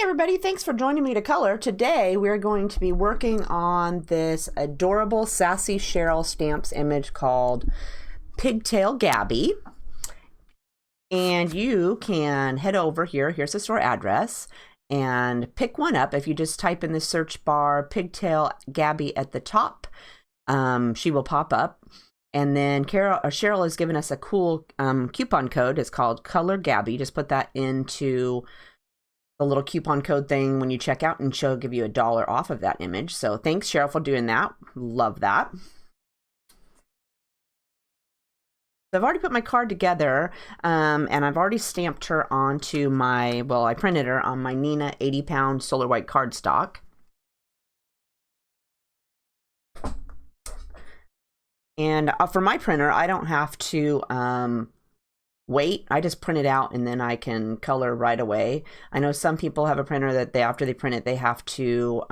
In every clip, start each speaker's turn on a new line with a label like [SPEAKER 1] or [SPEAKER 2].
[SPEAKER 1] Everybody, thanks for joining me to color. Today we're going to be working on this adorable Sassy Cheryl stamps image called Pigtail Gabby. And you can head over here, here's the store address, and pick one up. If you just type in the search bar Pigtail Gabby at the top, she will pop up. And then Cheryl has given us a cool coupon code. It's called Color Gabby. Just put that into the little coupon code thing when you check out, and she'll give you $1 off of that image. So thanks, Cheryl, for doing that. Love that. So I've already put my card together, and I've already stamped her onto my, well, I printed her on my Nina 80-pound Solar White cardstock. And for my printer, I don't have to wait. I just print it out and then I can color right away. I know some people have a printer that after they print it, they have to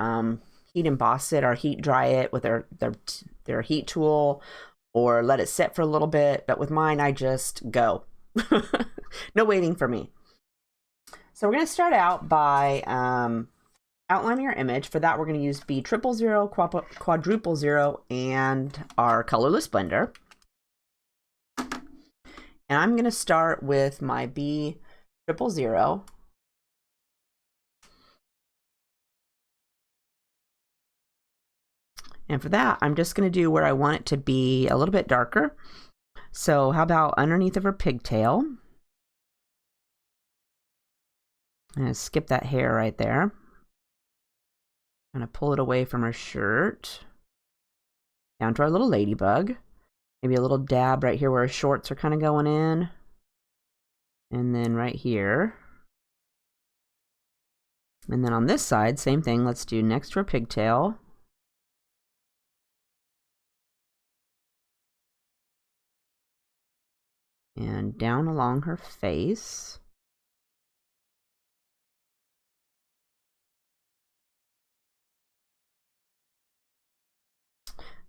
[SPEAKER 1] heat emboss it or heat dry it with their heat tool, or let it sit for a little bit. But with mine, I just go. No waiting for me. So we're going to start out by outlining our image. For that, we're going to use B000, quadruple 0, and our colorless blender. And I'm going to start with my B000. And for that, I'm just going to do where I want it to be a little bit darker. So how about underneath of her pigtail? I'm going to skip that hair right there. I'm going to pull it away from her shirt. Down to our little ladybug. Maybe a little dab right here where her shorts are kind of going in. And then right here. And then on this side, same thing. Let's do next to her pigtail. And down along her face.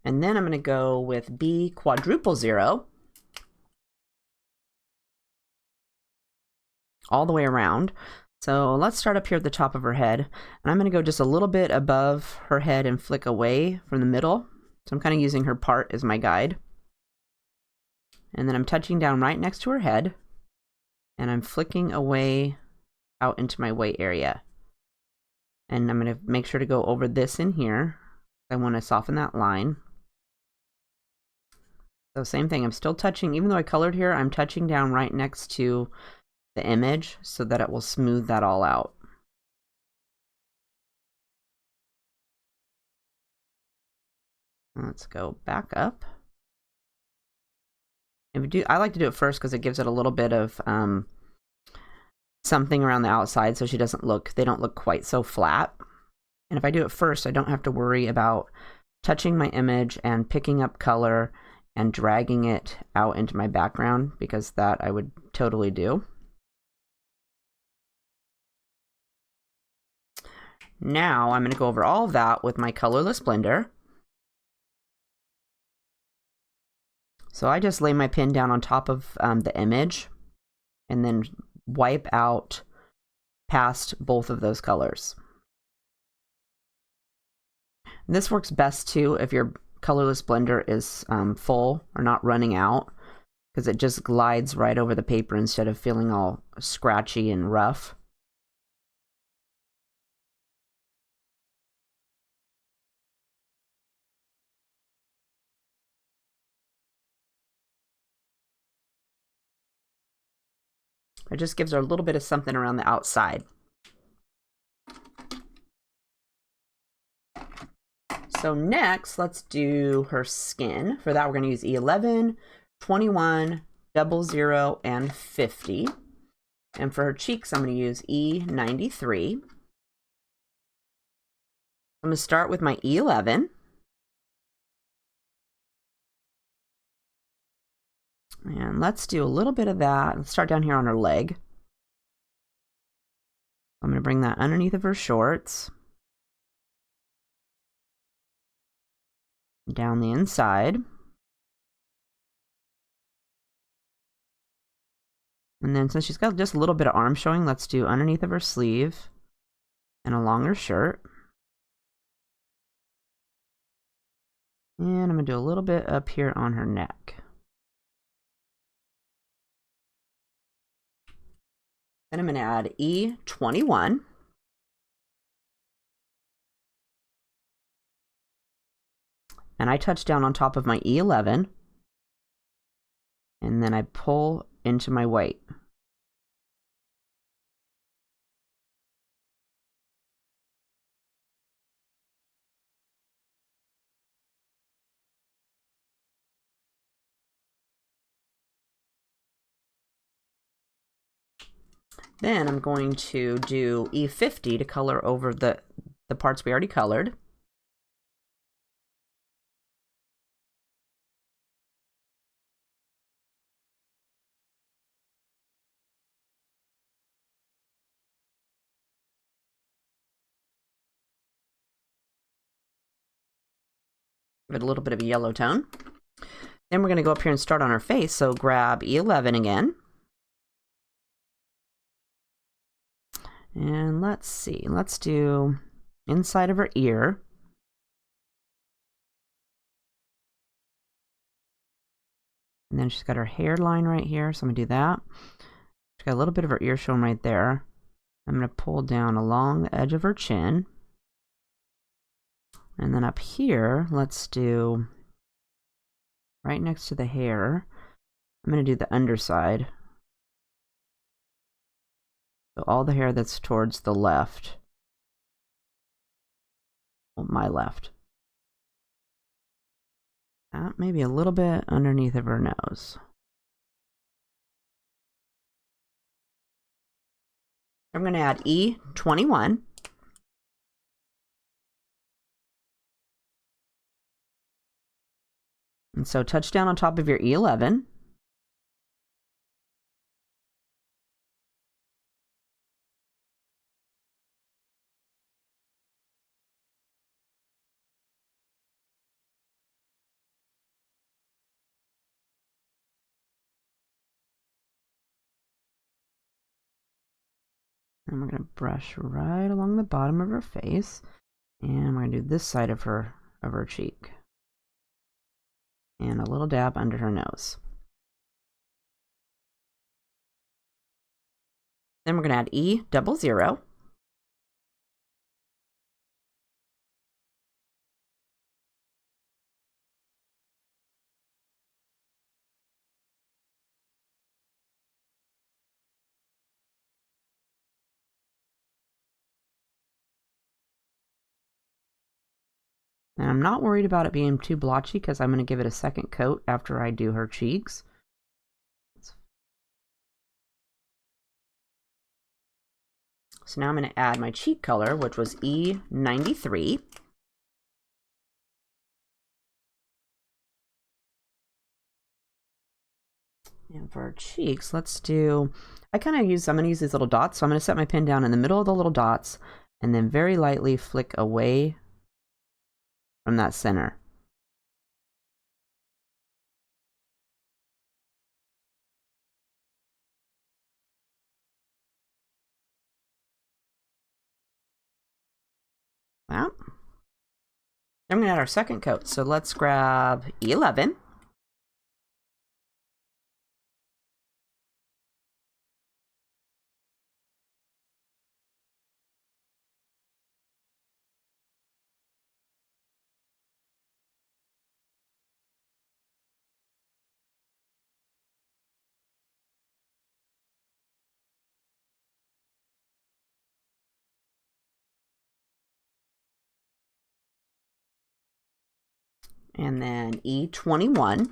[SPEAKER 1] And then I'm going to go with B quadruple 0 all the way around. So let's start up here at the top of her head. And I'm going to go just a little bit above her head and flick away from the middle. So I'm kind of using her part as my guide. And then I'm touching down right next to her head. And I'm flicking away out into my weight area. And I'm going to make sure to go over this in here. I want to soften that line. So same thing, I'm still touching, even though I colored here, I'm touching down right next to the image so that it will smooth that all out. Let's go back up. I like to do it first because it gives it a little bit of something around the outside so they don't look quite so flat. And if I do it first, I don't have to worry about touching my image and picking up color and dragging it out into my background, because that I would totally do. Now I'm going to go over all of that with my colorless blender. So I just lay my pen down on top of the image and then wipe out past both of those colors. And this works best too if your colorless blender is full or not running out, because it just glides right over the paper instead of feeling all scratchy and rough. It just gives her a little bit of something around the outside. So next, let's do her skin. For that, we're going to use E11, 21, 00, and 50. And for her cheeks, I'm going to use E93. I'm going to start with my E11. And let's do a little bit of that. Let's start down here on her leg. I'm going to bring that underneath of her shorts. Down the inside. And then since she's got just a little bit of arm showing, let's do underneath of her sleeve. and along her shirt. And I'm going to do a little bit up here on her neck. Then I'm going to add E21. And I touch down on top of my E11. And then I pull into my white. Then I'm going to do E50 to color over the parts we already colored. Give it a little bit of a yellow tone. Then we're going to go up here and start on her face, so grab E11 again. And let's see, let's do inside of her ear. And then she's got her hairline right here, so I'm going to do that. She's got a little bit of her ear showing right there. I'm going to pull down along the edge of her chin. And then up here, let's do right next to the hair. I'm going to do the underside. So all the hair that's towards the left. Well, my left. Maybe a little bit underneath of her nose. I'm going to add E21. And so touch down on top of your E11. And we're going to brush right along the bottom of her face. And we're going to do this side of her cheek. And a little dab under her nose. Then we're going to add E00. And I'm not worried about it being too blotchy because I'm going to give it a second coat after I do her cheeks. So now I'm going to add my cheek color, which was E93. And for our cheeks, let's do, I'm going to use these little dots. So I'm going to set my pen down in the middle of the little dots and then very lightly flick away from that center. Well, then we're going to add our second coat. So let's grab E11. And then E21.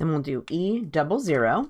[SPEAKER 1] Then we'll do E00.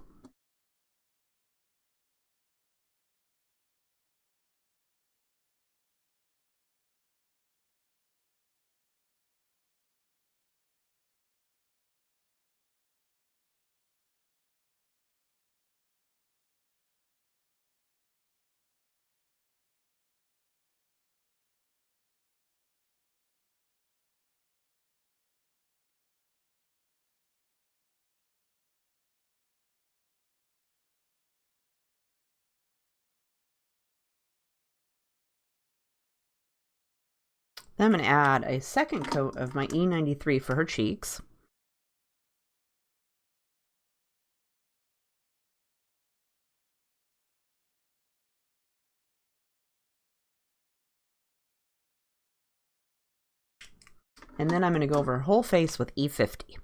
[SPEAKER 1] Then I'm going to add a second coat of my E93 for her cheeks. And then I'm going to go over her whole face with E50.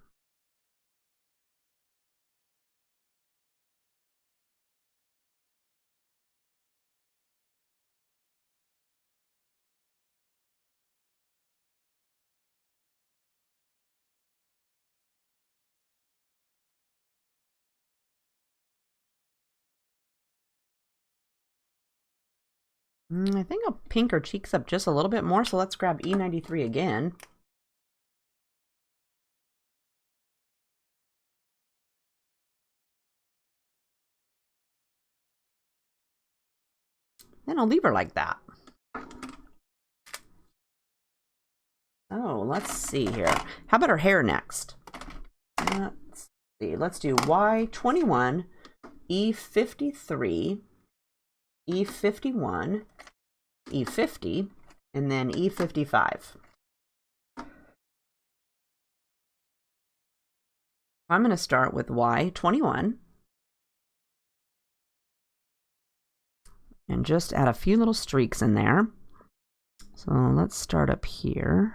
[SPEAKER 1] I think I'll pink her cheeks up just a little bit more, so let's grab E93 again. Then I'll leave her like that. Oh, let's see here. How about her hair next? Let's see. Let's do Y21, E53, E51, E50, and then E55. I'm going to start with Y21 and just add a few little streaks in there. So let's start up here.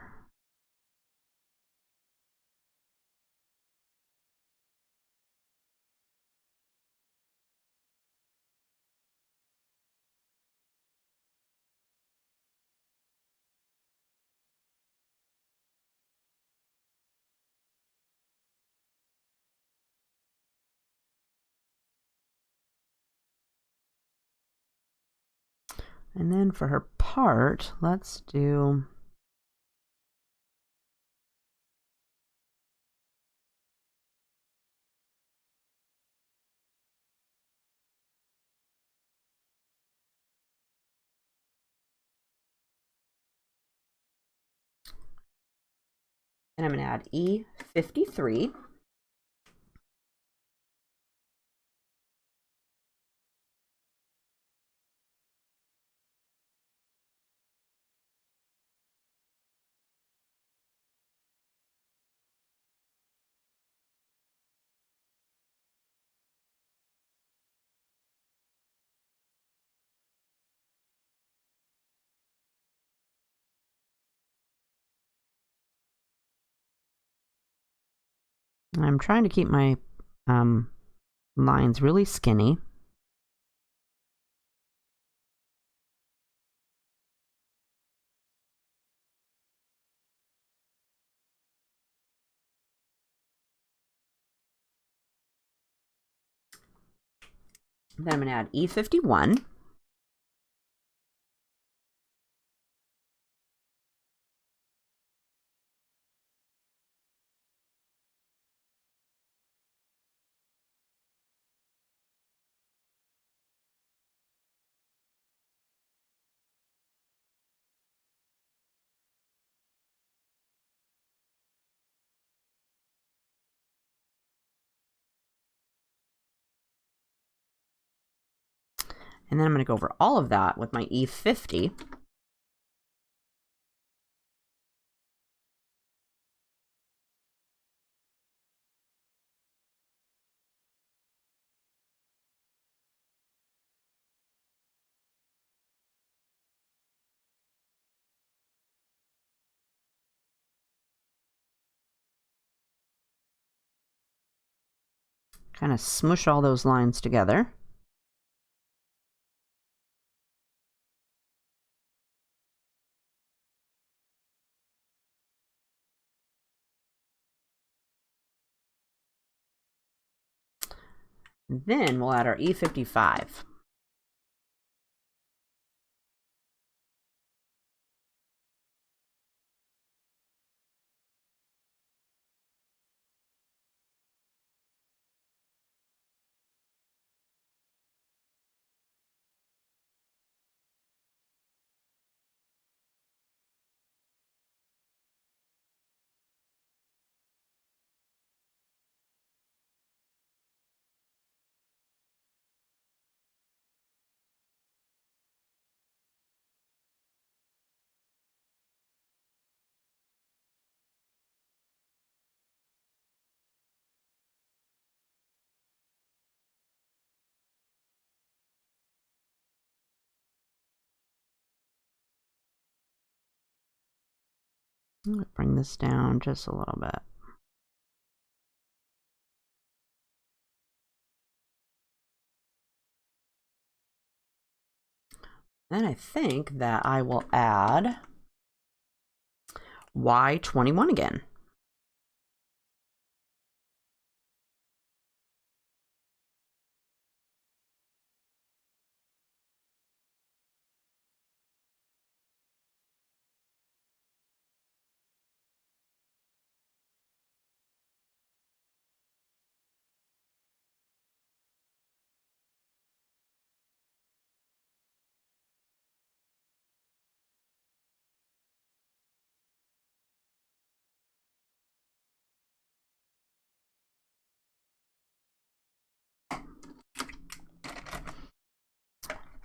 [SPEAKER 1] And then for her part, let's do and I'm going to add E53. I'm trying to keep my lines really skinny. Then I'm going to add E51. And then I'm going to go over all of that with my E50. Kind of smush all those lines together. And then we'll add our E55. I'm going to bring this down just a little bit. Then I think that I will add Y21 again.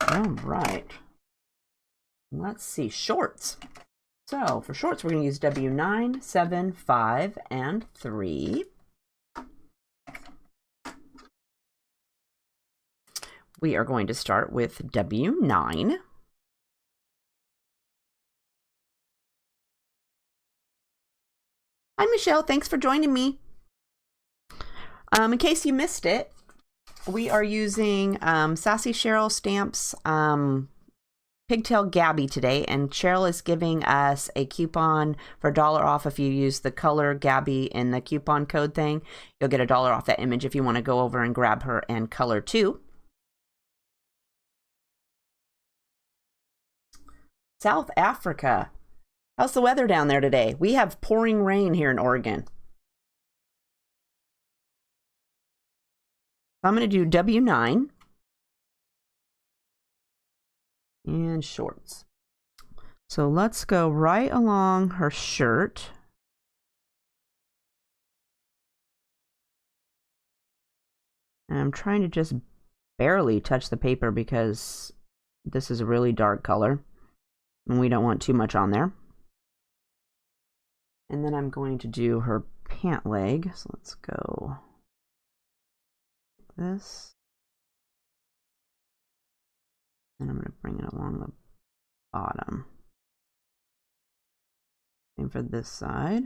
[SPEAKER 1] All right. Let's see, shorts. So for shorts, we're going to use W9, 7, 5, and 3. We are going to start with W9. Hi, Michelle. Thanks for joining me. In case you missed it, we are using Sassy Cheryl stamps, Pigtail Gabby today, and Cheryl is giving us a coupon for $1 off if you use the color Gabby in the coupon code thing. You'll get $1 off that image if you want to go over and grab her and color too. South Africa. How's the weather down there today? We have pouring rain here in Oregon. I'm going to do W9 and shorts. So let's go right along her shirt. And I'm trying to just barely touch the paper because this is a really dark color and we don't want too much on there. And then I'm going to do her pant leg. So let's go like this. And I'm going to bring it along the bottom. Same for this side.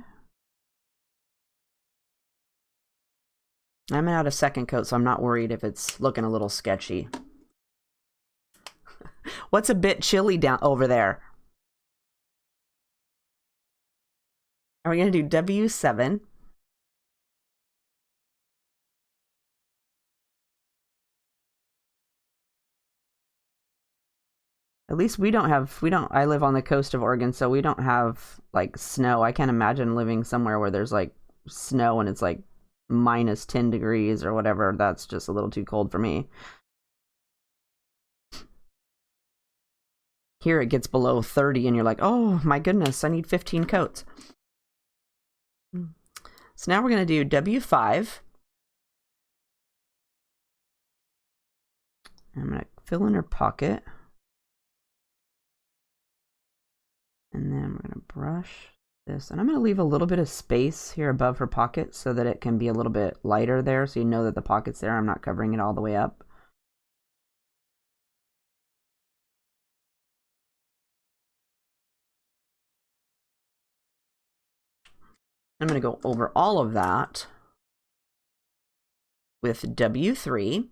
[SPEAKER 1] I'm out of second coat, so I'm not worried if it's looking a little sketchy. What's a bit chilly down over there? Are we going to do W7? At least I live on the coast of Oregon, so we don't have like snow. I can't imagine living somewhere where there's like snow and it's like minus 10 degrees or whatever. That's just a little too cold for me. Here it gets below 30 and you're like, oh my goodness, I need 15 coats. So now we're going to do W5. I'm going to fill in her pocket. And then we're going to brush this. And I'm going to leave a little bit of space here above her pocket so that it can be a little bit lighter there. So you know that the pocket's there. I'm not covering it all the way up. I'm going to go over all of that with W3.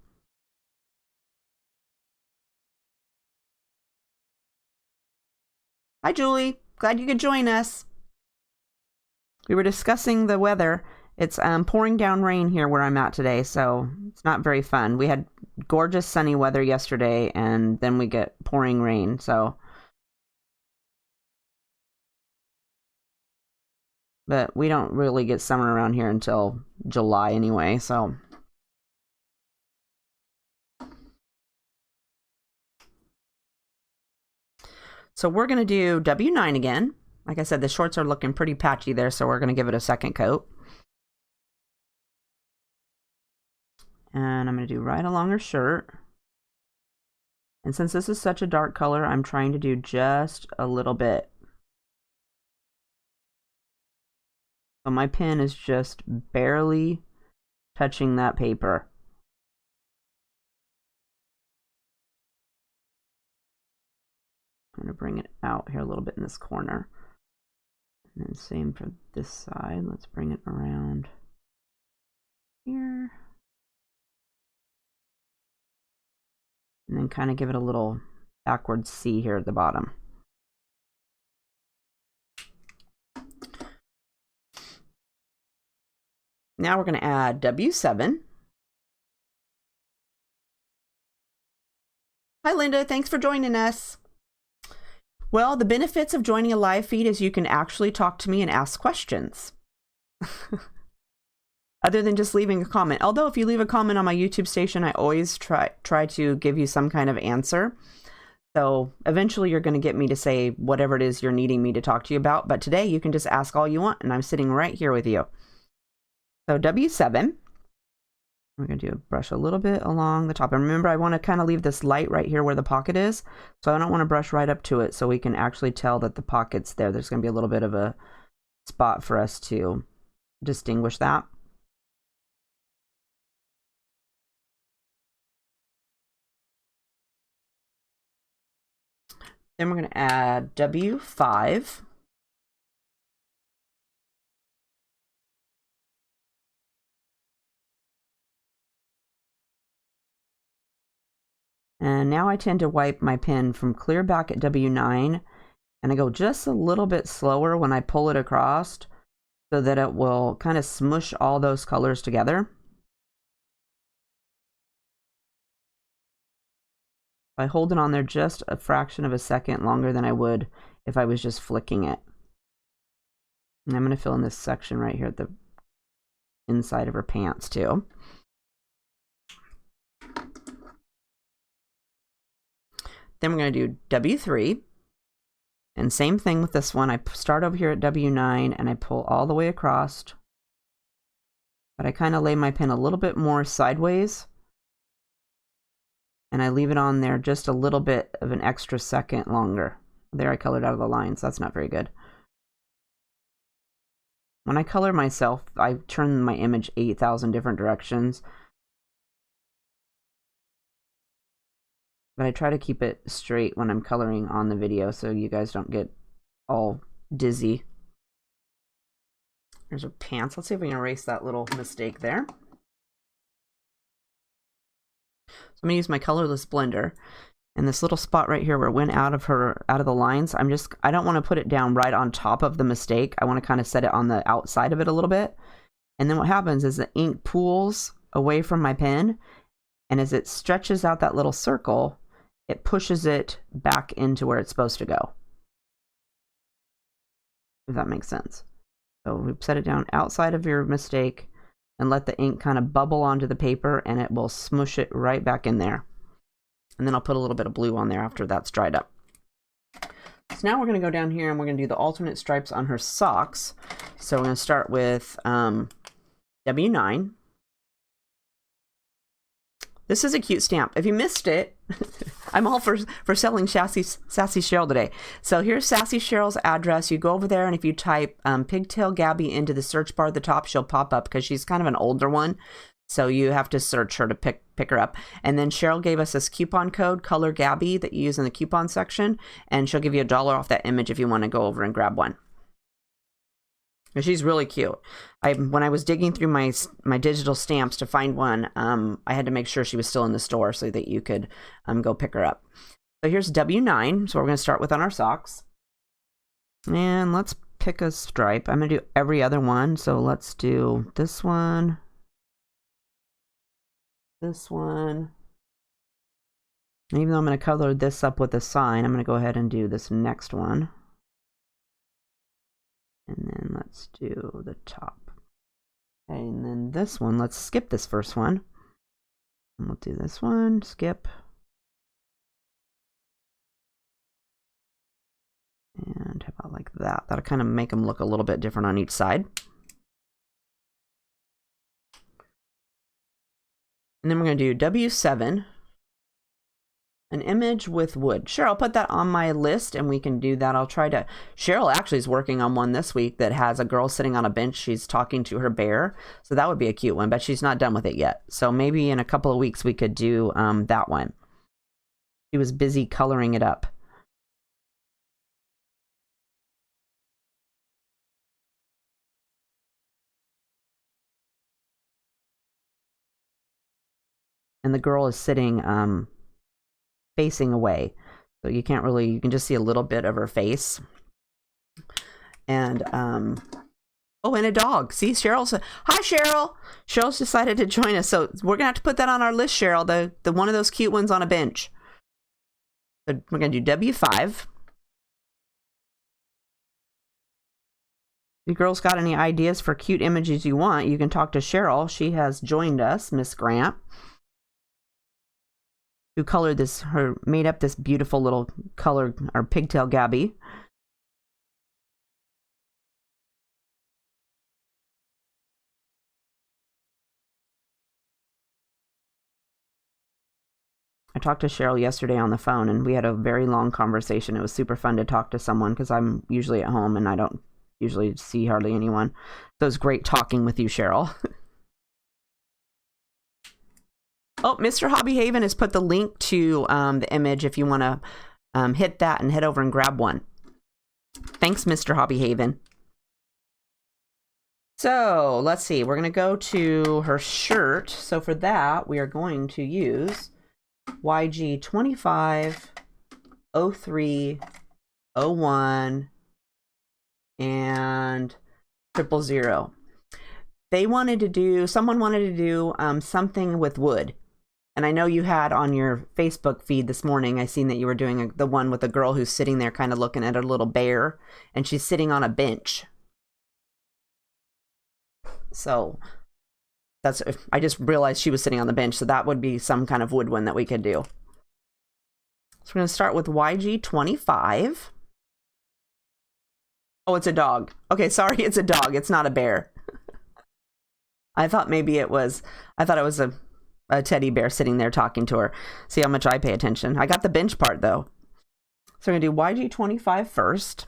[SPEAKER 1] Hi, Julie. Glad you could join us. We were discussing the weather, It's pouring down rain here where I'm at today, so it's not very fun. We had gorgeous sunny weather yesterday, and then we get pouring rain, so. But we don't really get summer around here until July anyway, so. So we're going to do W9 again. Like I said, the shorts are looking pretty patchy there, so we're going to give it a second coat. And I'm going to do right along her shirt. And since this is such a dark color, I'm trying to do just a little bit. So my pen is just barely touching that paper. I'm going to bring it out here a little bit in this corner. And then same for this side. Let's bring it around here. And then kind of give it a little backward C here at the bottom. Now we're going to add W7. Hi, Linda. Thanks for joining us. Well, the benefits of joining a live feed is you can actually talk to me and ask questions. Other than just leaving a comment. Although if you leave a comment on my YouTube station, I always try to give you some kind of answer. So eventually you're going to get me to say whatever it is you're needing me to talk to you about. But today you can just ask all you want, and I'm sitting right here with you. So W7. We're going to do a brush a little bit along the top. And remember, I want to kind of leave this light right here where the pocket is. So I don't want to brush right up to it so we can actually tell that the pocket's there. There's going to be a little bit of a spot for us to distinguish that. Then we're going to add W5. And now I tend to wipe my pen from clear back at W9, and I go just a little bit slower when I pull it across so that it will kind of smush all those colors together. I hold it on there just a fraction of a second longer than I would if I was just flicking it. And I'm going to fill in this section right here at the inside of her pants too. Then we're going to do W3. And same thing with this one. I start over here at W9 and I pull all the way across. But I kind of lay my pen a little bit more sideways. And I leave it on there just a little bit of an extra second longer. There I colored out of the lines. That's not very good. When I color myself, I turn my image 8,000 different directions. But I try to keep it straight when I'm coloring on the video so you guys don't get all dizzy. There's her pants. Let's see if we can erase that little mistake there. So I'm going to use my colorless blender, and this little spot right here where it went out of the lines, I don't want to put it down right on top of the mistake. I want to kind of set it on the outside of it a little bit. And then what happens is the ink pools away from my pen, and as it stretches out that little circle, it pushes it back into where it's supposed to go. If that makes sense. So we set it down outside of your mistake and let the ink kind of bubble onto the paper, and it will smush it right back in there. And then I'll put a little bit of blue on there after that's dried up. So now we're going to go down here and we're going to do the alternate stripes on her socks. So we're going to start with W9. This is a cute stamp. If you missed it, I'm all for selling Sassy Cheryl today. So here's Sassy Cheryl's address. You go over there, and if you type Pigtail Gabby into the search bar at the top, she'll pop up because she's kind of an older one. So you have to search her to pick her up. And then Cheryl gave us this coupon code, Color Gabby, that you use in the coupon section. And she'll give you $1 off that image if you want to go over and grab one. She's really cute. When I was digging through my digital stamps to find one, I had to make sure she was still in the store so that you could go pick her up. So here's W9. So we're going to start with on our socks. And let's pick a stripe. I'm going to do every other one. So let's do this one. This one. And even though I'm going to color this up with a sign, I'm going to go ahead and do this next one. And then let's do the top. Okay, and then this one, let's skip this first one. And we'll do this one, skip. And how about like that? That'll kind of make them look a little bit different on each side. And then we're going to do W7, an image with wood. Sure, I'll put that on my list and we can do that. I'll try to. Cheryl actually is working on one this week that has a girl sitting on a bench. She's talking to her bear. So that would be a cute one, but she's not done with it yet. So maybe in a couple of weeks we could do that one. She was busy coloring it up. And the girl is sitting facing away. So you can't really, you can just see a little bit of her face. And, oh, and a dog. See, Cheryl said, hi, Cheryl. Cheryl's decided to join us. So we're going to have to put that on our list, Cheryl, the one of those cute ones on a bench. So we're going to do W5. If you girls got any ideas for cute images you want, you can talk to Cheryl. She has joined us, Miss Grant, who colored this, made up this beautiful little color, our Pigtail Gabby. I talked to Cheryl yesterday on the phone and we had a very long conversation. It was super fun to talk to someone because I'm usually at home and I don't usually see hardly anyone. So it was great talking with you, Cheryl. Oh, Mr. HeathersHobbieHaven has put the link to the image if you want to hit that and head over and grab one. Thanks, Mr. HeathersHobbieHaven. So let's see. We're going to go to her shirt. So for that, we are going to use YG 25, 03, 01, and 000. They wanted to do, someone wanted to do something with wood. And I know you had on your Facebook feed this morning, I seen that you were doing the one with the girl who's sitting there kind of looking at her little bear, and she's sitting on a bench. So that's, I just realized she was sitting on the bench, so that would be some kind of wood one that we could do. So we're going to start with YG 25. Oh, it's a dog. Okay, sorry, it's a dog. It's not a bear. I thought maybe it was, I thought it was a teddy bear sitting there talking to her. See how much I pay attention. I got the bench part though. So we're going to do YG 25 first.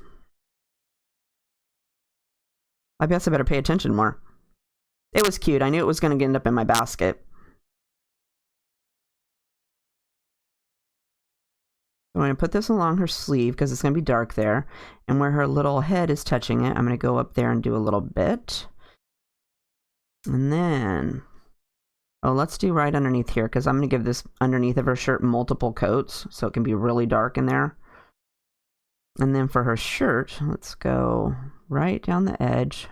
[SPEAKER 1] I guess I better pay attention more. It was cute. I knew it was going to end up in my basket. I'm going to put this along her sleeve because it's going to be dark there. And where her little head is touching it, I'm going to go up there and do a little bit. And then, oh, let's do right underneath here because I'm going to give this underneath of her shirt multiple coats so it can be really dark in there. And then for her shirt, let's go right down the edge.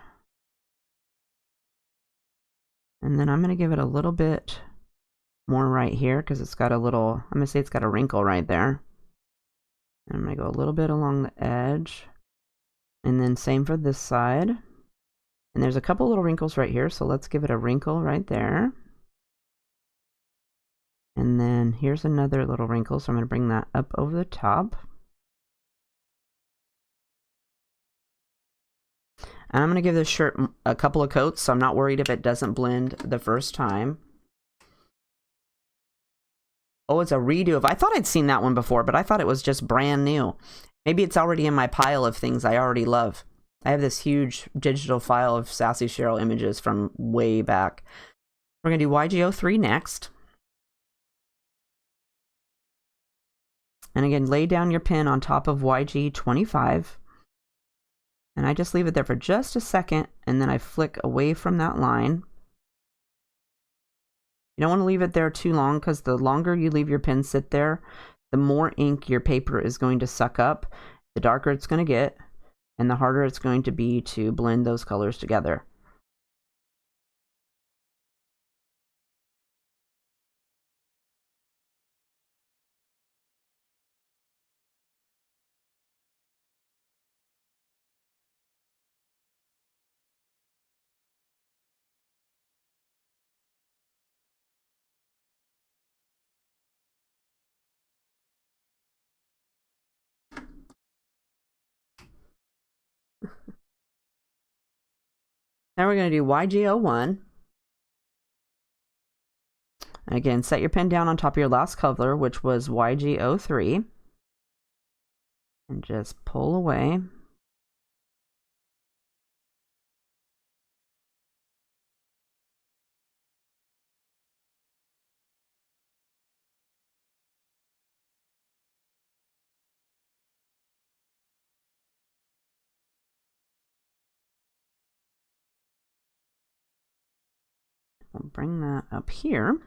[SPEAKER 1] And then I'm going to give it a little bit more right here because it's got a little, I'm going to say it's got a wrinkle right there. And I'm going to go a little bit along the edge. And then same for this side. And there's a couple little wrinkles right here, so let's give it a wrinkle right there. And then here's another little wrinkle, so I'm going to bring that up over the top. And I'm going to give this shirt a couple of coats, so I'm not worried if it doesn't blend the first time. Oh, it's a redo of, I thought I'd seen that one before, but I thought it was just brand new. Maybe it's already in my pile of things I already love. I have this huge digital file of Sassy Cheryl images from way back. We're going to do YG03 next. And again, lay down your pin on top of YG25. And I just leave it there for just a second, and then I flick away from that line. You don't want to leave it there too long because the longer you leave your pin sit there, the more ink your paper is going to suck up, the darker it's going to get. and the harder it's going to be to blend those colors together. Now we're going to do YG01. And again, set your pen down on top of your last color, which was YG03. And just pull away. We'll bring that up here.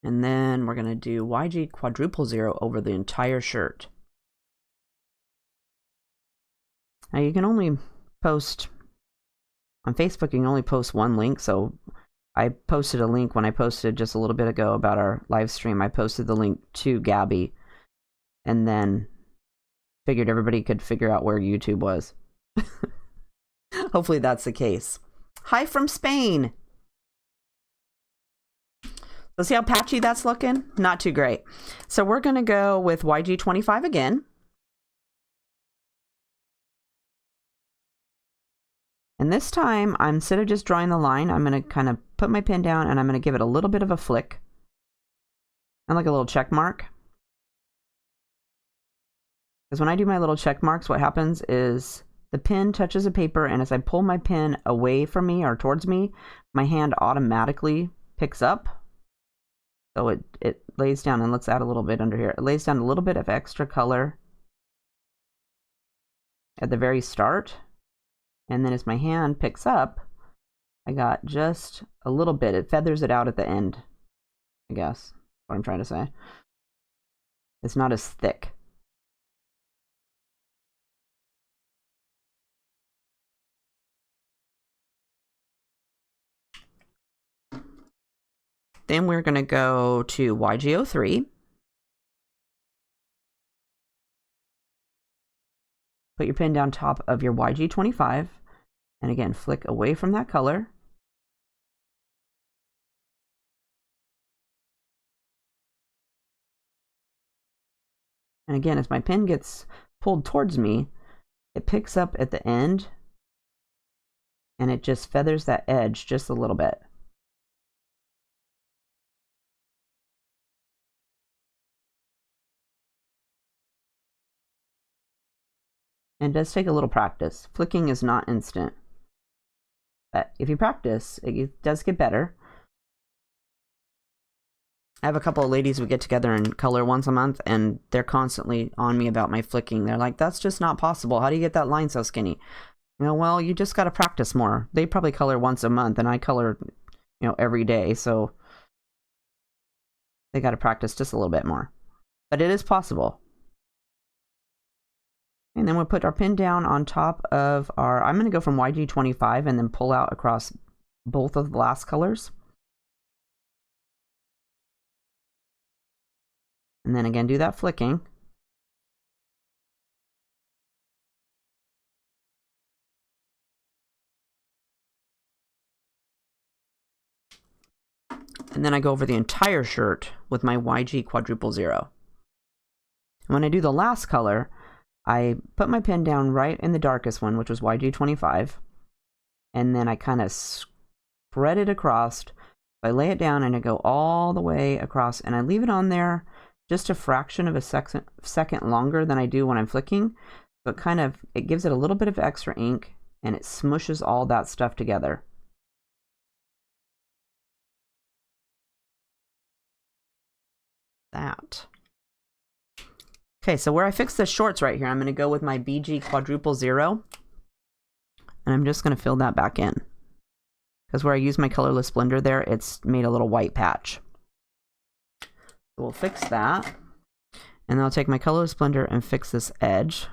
[SPEAKER 1] And then we're going to do YG quadruple 0 over the entire shirt. Now you can only post, on Facebook you can only post one link, so I posted a link when I posted just a little bit ago about our live stream. I posted the link to Gabby, and then figured everybody could figure out where YouTube was. Hopefully that's the case. Hi from Spain. Let's see how patchy that's looking. Not too great. So we're going to go with YG25 again. And this time, instead of just drawing the line, I'm going to kind of put my pen down and I'm going to give it a little bit of a flick. And like a little check mark. Because when I do my little check marks, what happens is the pen touches the paper, and as I pull my pen away from me or towards me, my hand automatically picks up. So it lays down, and let's add a little bit under here. It lays down a little bit of extra color at the very start. And then as my hand picks up, I got just a little bit. It feathers it out at the end, I guess, what I'm trying to say. It's not as thick. Then we're going to go to YG03. Put your pen down top of your YG25. And again, flick away from that color. And again, as my pen gets pulled towards me, it picks up at the end. And it just feathers that edge just a little bit. And it does take a little practice. Flicking is not instant. But if you practice, it does get better. I have a couple of ladies we get together and color once a month, and they're constantly on me about my flicking. They're like, that's just not possible. How do you get that line so skinny? You know, well, you just got to practice more. They probably color once a month, and I color, you know, every day. So they got to practice just a little bit more. But it is possible. And then we'll put our pen down on top of our, I'm going to go from YG25 and then pull out across both of the last colors. And then again, do that flicking. And then I go over the entire shirt with my YG quadruple 0. And when I do the last color, I put my pen down right in the darkest one, which was YG25, and then I kind of spread it across. I lay it down and I go all the way across, and I leave it on there just a fraction of a second longer than I do when I'm flicking. So it gives it a little bit of extra ink, and it smushes all that stuff together. That. Okay, so where I fixed the shorts right here, I'm going to go with my BG quadruple 0. And I'm just going to fill that back in. Because where I use my colorless blender there, it's made a little white patch. So we'll fix that. And then I'll take my colorless blender and fix this edge.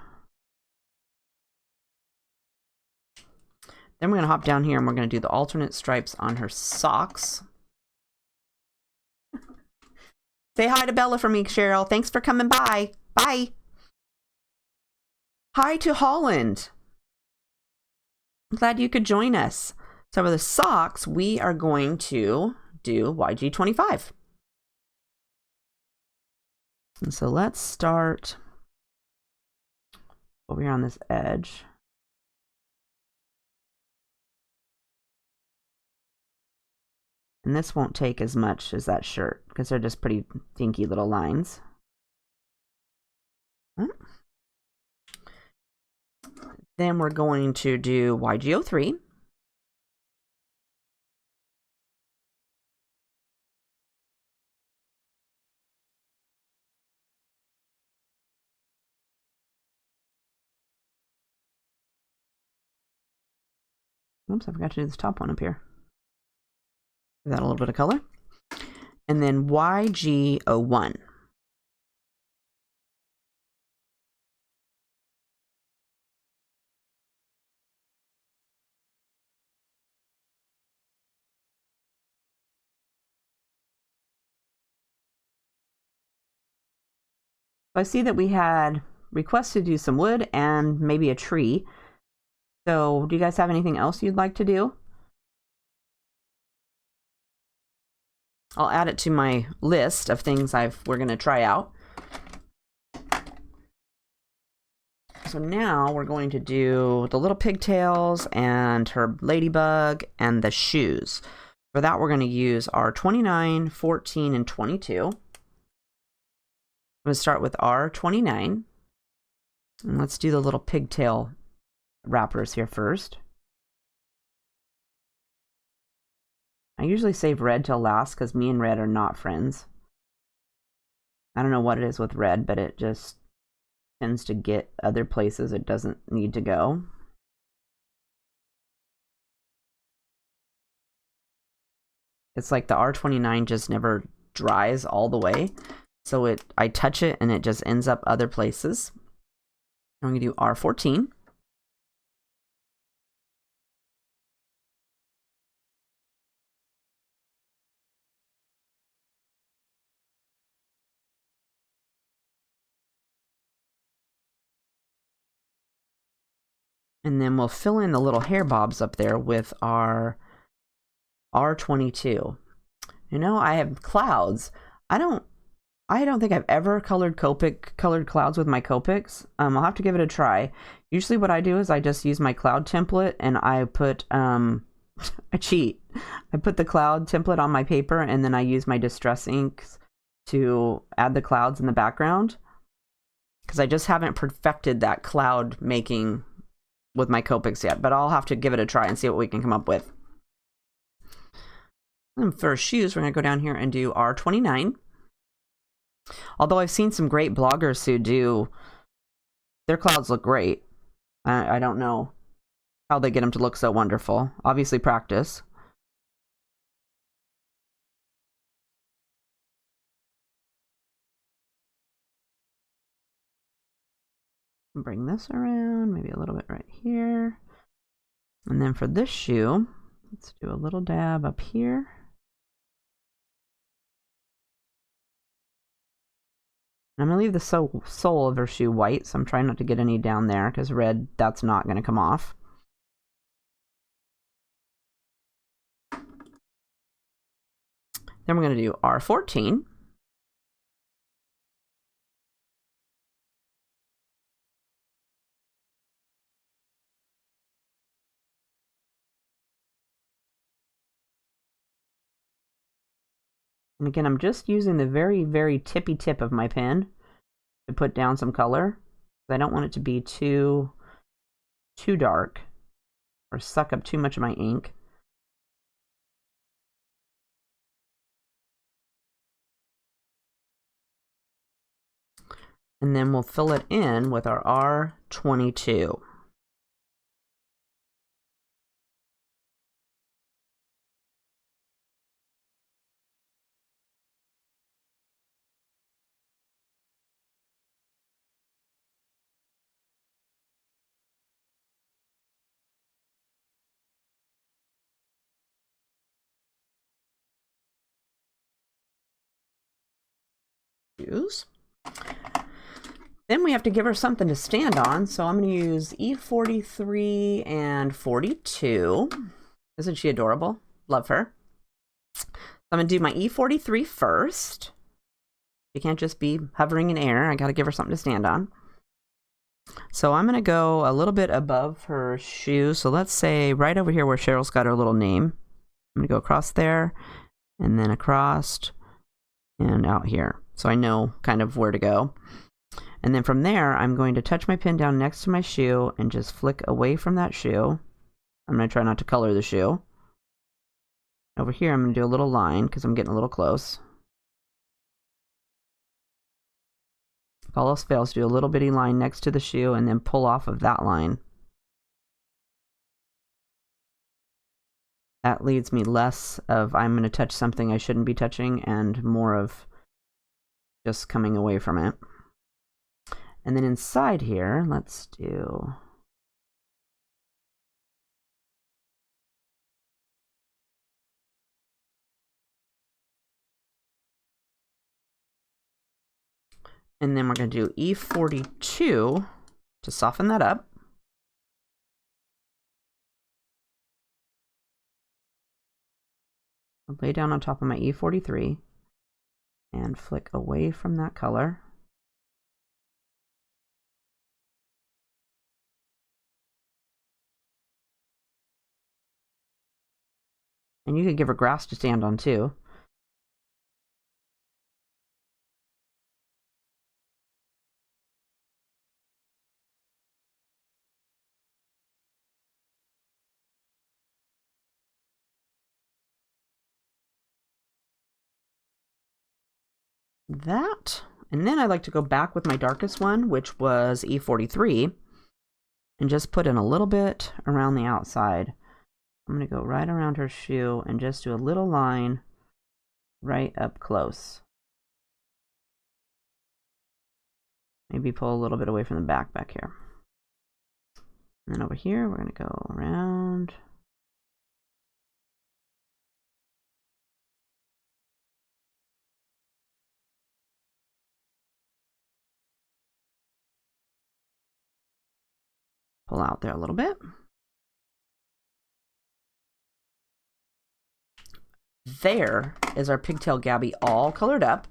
[SPEAKER 1] Then we're going to hop down here and we're going to do the alternate stripes on her socks. Say hi to Bella for me, Cheryl. Thanks for coming by. Bye. Hi to Holland. I'm glad you could join us. So for the socks, we are going to do YG25. And so let's start over here on this edge. And this won't take as much as that shirt because they're just pretty dinky little lines. Then we're going to do YG03. Oops, I forgot to do this top one up here. Give that a little bit of color. And then YG01. I see that we had requests to do some wood and maybe a tree. So do you guys have anything else you'd like to do? I'll add it to my list of things we're going to try out. So now we're going to do the little pigtails and her ladybug and the shoes. For that, we're going to use our 29, 14, and 22. I'm going to start with R29. And let's do the little pigtail wrappers here first. I usually save red till last because me and red are not friends. I don't know what it is with red, but it just tends to get other places it doesn't need to go. It's like the R29 just never dries all the way. So I touch it and it just ends up other places. I'm going to do R14. And then we'll fill in the little hair bobs up there with our R22. You know, I have clouds. I don't think I've ever colored clouds with my Copics. I'll have to give it a try. Usually what I do is I just use my cloud template and I put, I cheat. I put the cloud template on my paper and then I use my distress inks to add the clouds in the background. Because I just haven't perfected that cloud making with my Copics yet. But I'll have to give it a try and see what we can come up with. And for shoes, we're going to go down here and do R29. Although I've seen some great bloggers who do, their clouds look great. I don't know how they get them to look so wonderful. Obviously practice. Bring this around, maybe a little bit right here. And then for this shoe, let's do a little dab up here. I'm going to leave the sole of her shoe white, so I'm trying not to get any down there, because red, that's not going to come off. Then we're going to do R14. And again, I'm just using the very, very tippy tip of my pen to put down some color. I don't want it to be too dark or suck up too much of my ink. And then we'll fill it in with our R22. shoes. Then we have to give her something to stand on, so I'm going to use E43 and 42. Isn't she adorable? Love her. I'm going to do my E43 first. You can't just be hovering in air. I got to give her something to stand on. So I'm going to go a little bit above her shoe. So let's say right over here where Cheryl's got her little name. I'm going to go across there and then across and out here. So I know kind of where to go. And then from there, I'm going to touch my pin down next to my shoe and just flick away from that shoe. I'm going to try not to color the shoe. Over here, I'm going to do a little line because I'm getting a little close. If all else fails, do a little bitty line next to the shoe and then pull off of that line. That leads me less of I'm going to touch something I shouldn't be touching and more of just coming away from it. And then inside here, let's do... And then we're going to do E42 to soften that up. I'll lay down on top of my E43 and flick away from that color. And you could give her grass to stand on too. That, and then I like to go back with my darkest one, which was E43, and just put in a little bit around the outside. I'm going to go right around her shoe and just do a little line right up close. Maybe pull a little bit away from the back here. And then over here, we're going to go around. Pull out there a little bit. There is our Pigtail Gabby all colored up.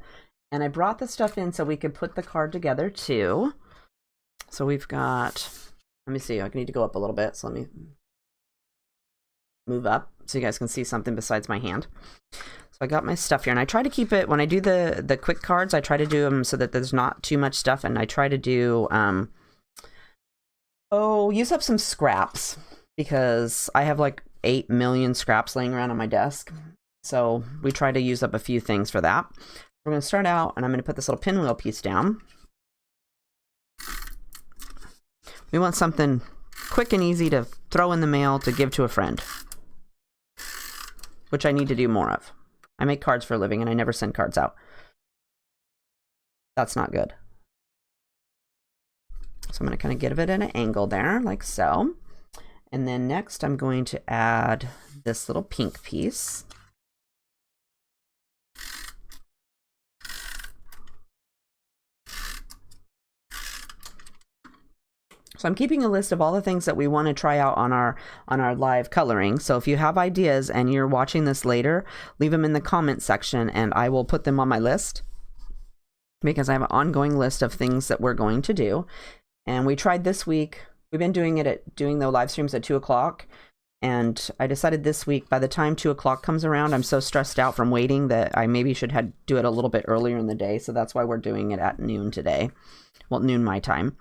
[SPEAKER 1] And I brought the stuff in so we could put the card together too. So we've got, let me see, I need to go up a little bit. So let me move up so you guys can see something besides my hand. So I got my stuff here, and I try to keep it, when I do the quick cards, I try to do them so that there's not too much stuff, and I try to do, use up some scraps, because I have like 8 million scraps laying around on my desk. So we try to use up a few things for that. We're going to start out, and I'm going to put this little pinwheel piece down. We want something quick and easy to throw in the mail to give to a friend, which I need to do more of. I make cards for a living, and I never send cards out. That's not good. So I'm going to kind of give it at an angle there, like so. And then next, I'm going to add this little pink piece. So I'm keeping a list of all the things that we want to try out on our live coloring. So if you have ideas and you're watching this later, leave them in the comment section and I will put them on my list, because I have an ongoing list of things that we're going to do. And we tried this week. We've been doing the live streams at 2 o'clock. And I decided this week, by the time 2 o'clock comes around, I'm so stressed out from waiting that I maybe should do it a little bit earlier in the day. So that's why we're doing it at noon today. Well, noon my time.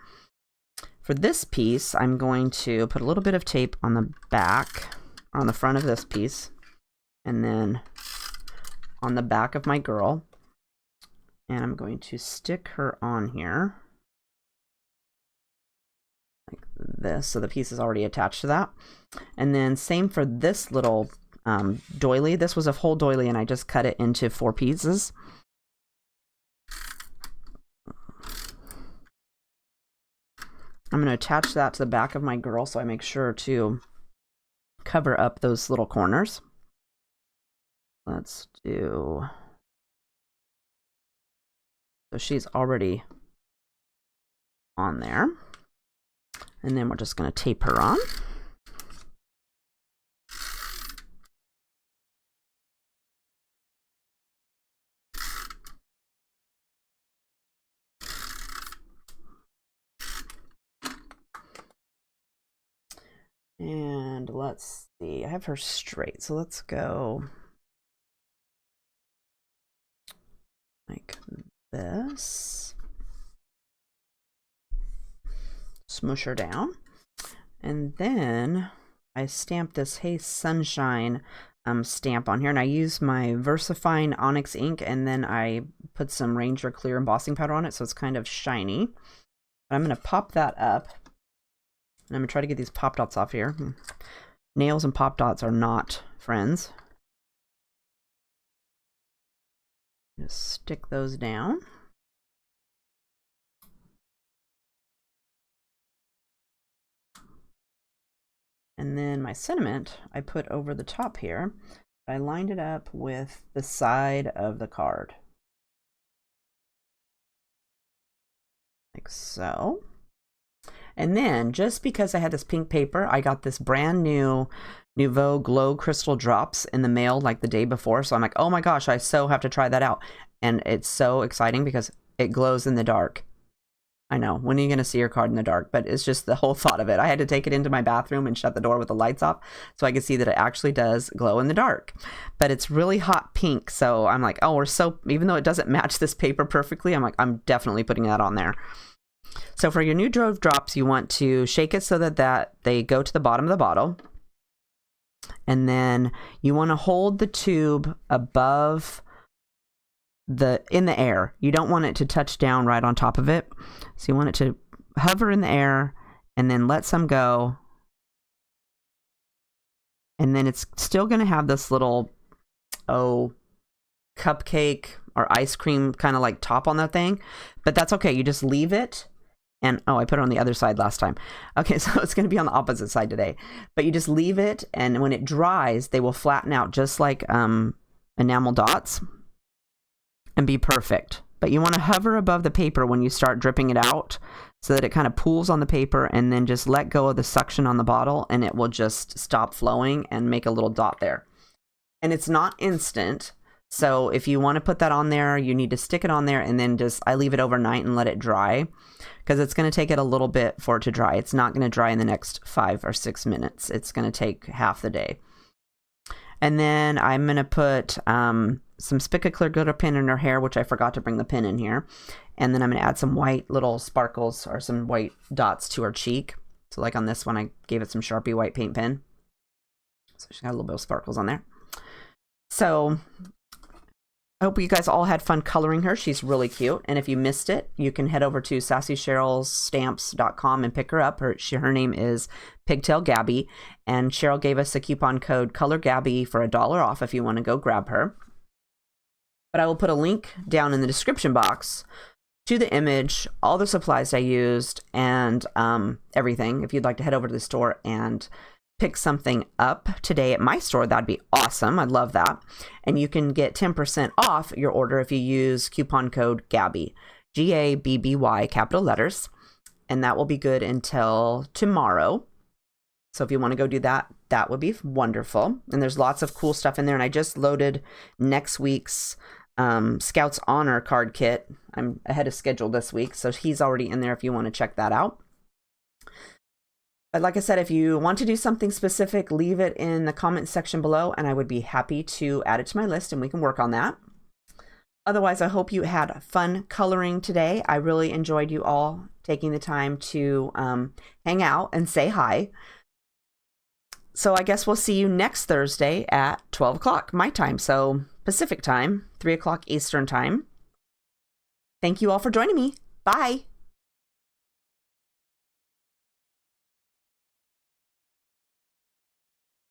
[SPEAKER 1] For this piece, I'm going to put a little bit of tape on the back, on the front of this piece, and then on the back of my girl. And I'm going to stick her on here like this, so the piece is already attached to that. And then same for this little doily. This was a whole doily, and I just cut it into 4 pieces. I'm going to attach that to the back of my girl, so I make sure to cover up those little corners. Let's do So she's already on there. And then we're just going to tape her on. And let's see, I have her straight, so let's go like this. Smush her down. And then I stamp this Hey Sunshine stamp on here, and I use my VersaFine Onyx ink, and then I put some Ranger Clear embossing powder on it, so it's kind of shiny. But I'm going to pop that up. And I'm going to try to get these pop dots off here. Nails and pop dots are not friends. Just stick those down. And then my sentiment I put over the top here. I lined it up with the side of the card. Like so. And then, just because I had this pink paper, I got this brand new Nouveau Glow Crystal Drops in the mail like the day before. So I'm like, oh my gosh, I so have to try that out. And it's so exciting because it glows in the dark. I know, when are you going to see your card in the dark? But it's just the whole thought of it. I had to take it into my bathroom and shut the door with the lights off so I could see that it actually does glow in the dark. But it's really hot pink. So I'm like, oh, even though it doesn't match this paper perfectly, I'm like, I'm definitely putting that on there. So for your new Drove drops, you want to shake it so that they go to the bottom of the bottle. And then you want to hold the tube above in the air. You don't want it to touch down right on top of it. So you want it to hover in the air and then let some go. And then it's still going to have this little, cupcake or ice cream kind of like top on that thing. But that's okay. You just leave it. And, I put it on the other side last time. Okay, so it's going to be on the opposite side today. But you just leave it, and when it dries, they will flatten out just like enamel dots and be perfect. But you want to hover above the paper when you start dripping it out so that it kind of pools on the paper, and then just let go of the suction on the bottle, and it will just stop flowing and make a little dot there. And it's not instant. So if you want to put that on there, you need to stick it on there, and then I leave it overnight and let it dry, because it's going to take it a little bit for it to dry. It's not going to dry in the next 5 or 6 minutes. It's going to take half the day. And then I'm going to put some Spica Clear Glitter Pin in her hair, which I forgot to bring the pin in here. And then I'm going to add some white little sparkles or some white dots to her cheek. So like on this one, I gave it some Sharpie white paint pen. So she's got a little bit of sparkles on there. So I hope you guys all had fun coloring her. She's really cute. And if you missed it, you can head over to SassyCherylStamps.com and pick her up. Her name is Pigtail Gabby. And Cheryl gave us a coupon code ColorGabby for $1 off if you want to go grab her. But I will put a link down in the description box to the image, all the supplies I used, and everything. If you'd like to head over to the store and pick something up today at my store, that'd be awesome. I'd love that. And you can get 10% off your order if you use coupon code Gabby, Gabby, capital letters, and that will be good until tomorrow. So if you want to go do that, that would be wonderful. And there's lots of cool stuff in there. And I just loaded next week's Scouts Honor card kit. I'm ahead of schedule this week, so he's already in there if you want to check that out. But like I said, if you want to do something specific, leave it in the comment section below, and I would be happy to add it to my list, and we can work on that. Otherwise, I hope you had fun coloring today. I really enjoyed you all taking the time to hang out and say hi. So I guess we'll see you next Thursday at 12 o'clock my time, so Pacific time, 3 o'clock Eastern time. Thank you all for joining me. Bye.